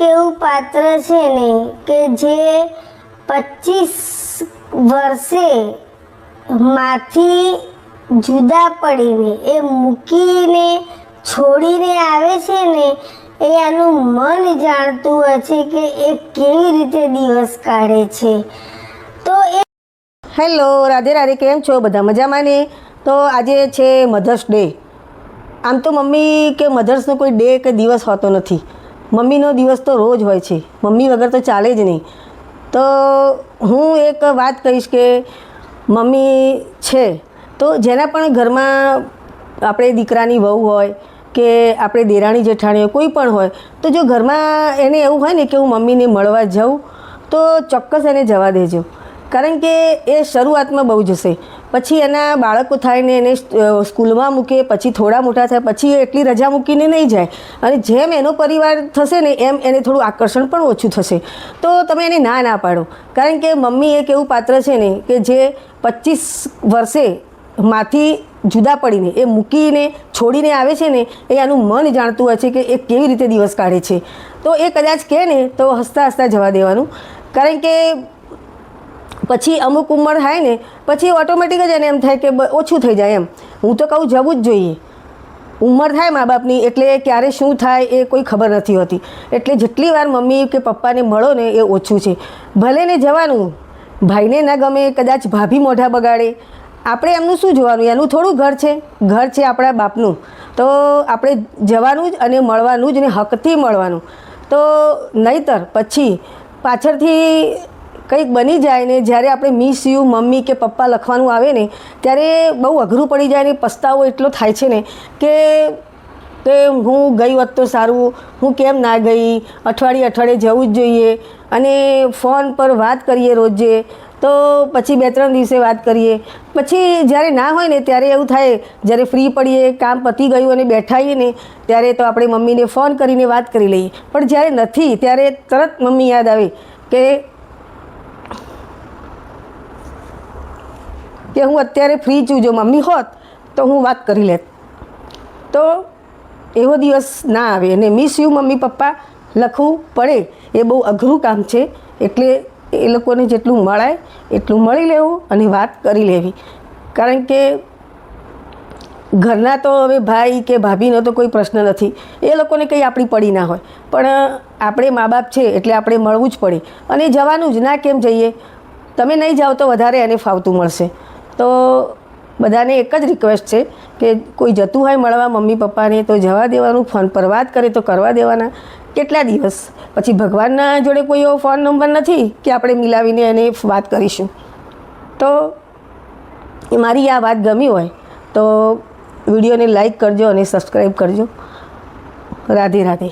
એવું પાત્ર છે ને કે જે 25 વર્ષે માંથી જુદા પડીને એ મૂકીને છોડીને આવે છે ને એ આનું મન જાણતું હોય છે કે એ કેવી રીતે દિવસ કાઢે છે. તો એ હેલો, રાધે રાધે. કેમ છો બધા? મજામાં ને? તો આજે છે મધર્સ ડે. આમ તો મમ્મી કે મધર્સનો કોઈ ડે કે દિવસ હોતો નથી. મમ્મીનો દિવસ તો રોજ હોય છે. મમ્મી વગર તો ચાલે જ નહીં. તો હું એક વાત કહીશ કે મમ્મી છે તો જેના પણ ઘરમાં આપણે દીકરાની વહુ હોય કે આપણે દેરાણી જેઠાણી કોઈ પણ હોય, તો જો ઘરમાં એને એવું હોય ને કે હું મમ્મીને મળવા જાઉં તો ચોક્કસ એને જવા દેજો. કારણ કે એ શરૂઆતમાં બહુ જશે, પછી એના બાળકો થાય ને એને સ્કૂલમાં મૂકે, પછી થોડા મોટા થાય પછી એ એટલી રજા મૂકીને નહીં જાય. અને જેમ એનો પરિવાર થશે ને એમ એને થોડું આકર્ષણ પણ ઓછું થશે. તો તમે એને ના પાડો. કારણ કે મમ્મી એક એવું પાત્ર છે ને કે જે 25 વર્ષે માંથી જુદા પડીને એ મૂકીને છોડીને આવે છે ને એ આનું મન જાણતું હોય છે કે એ કેવી રીતે દિવસ કાઢે છે. તો એ કદાચ કહે ને તો હસતા હસતા જવા દેવાનું. કારણ કે પછી અમુક ઉંમર થાય ને પછી ઓટોમેટિક જ એને એમ થાય કે ઓછું થઈ જાય એમ. હું તો કહું જવું જ જોઈએ. ઉંમર થાય મા બાપની એટલે ક્યારે શું થાય એ કોઈ ખબર નથી હોતી. એટલે જેટલી વાર મમ્મી કે પપ્પાને મળો ને એ ઓછું છે. ભલે ને જવાનું, ભાઈને ના ગમે, કદાચ ભાભી મોઢા બગાડે, આપણે એમનું શું જોવાનું? એનું થોડું ઘર છે. ઘર છે આપણા બાપનું. તો આપણે જવાનું જ અને મળવાનું જ ને હકથી મળવાનું. તો નહીંતર પછી પાછળથી કંઈક બની જાય ને જ્યારે આપણે મિસ યુ મમ્મી કે પપ્પા લખવાનું આવે ને ત્યારે બહુ અઘરું પડી જાય ને પસ્તાવો એટલો થાય છે ને કે હું ગઈ હોત તો સારું, હું કેમ ના ગઈ, અઠવાડિયે જવું જ જોઈએ. અને ફોન પર વાત કરીએ રોજે તો પછી 2-3 દિવસે વાત કરીએ. પછી જ્યારે ના હોય ને ત્યારે એવું થાય, જ્યારે ફ્રી પડીએ, કામ પતી ગયું અને બેઠાઈએ ને ત્યારે તો આપણે મમ્મીને ફોન કરીને વાત કરી લઈએ. પણ જ્યારે નથી ત્યારે તરત મમ્મી યાદ આવે કે હું અત્યારે ફ્રી છું, જો મમ્મી હોત તો હું વાત કરી લેત. તો એવો દિવસ ના આવે. અને મિસ યુ મમ્મી પપ્પા લખવું પડે એ બહુ અઘરું કામ છે. એટલે એ લોકોને જેટલું મળાય એટલું મળી લેવું અને વાત કરી લેવી. કારણ કે ઘરના તો હવે ભાઈ કે ભાભીનો તો કોઈ પ્રશ્ન નથી, એ લોકોને કંઈ આપણી પડી ના હોય. પણ આપણે મા બાપ છે એટલે આપણે મળવું જ પડે અને જવાનું જ. ના કેમ જઈએ? તમે નહીં જાઓ તો વધારે એને ફાવતું મળશે. તો બધાને એક જ રિક્વેસ્ટ છે કે કોઈ જતું હોય મળવા મમ્મી પપ્પાને તો જવા દેવાનું. ફોન પર વાત કરે તો કરવા દેવાના. કેટલા દિવસ પછી ભગવાનના જોડે કોઈ એવો ફોન નંબર નથી કે આપણે મિલાવીને એને વાત કરીશું. તો મારી આ વાત ગમી હોય તો વિડીયોને લાઈક કરજો અને સબસ્ક્રાઈબ કરજો. રાધે રાધે.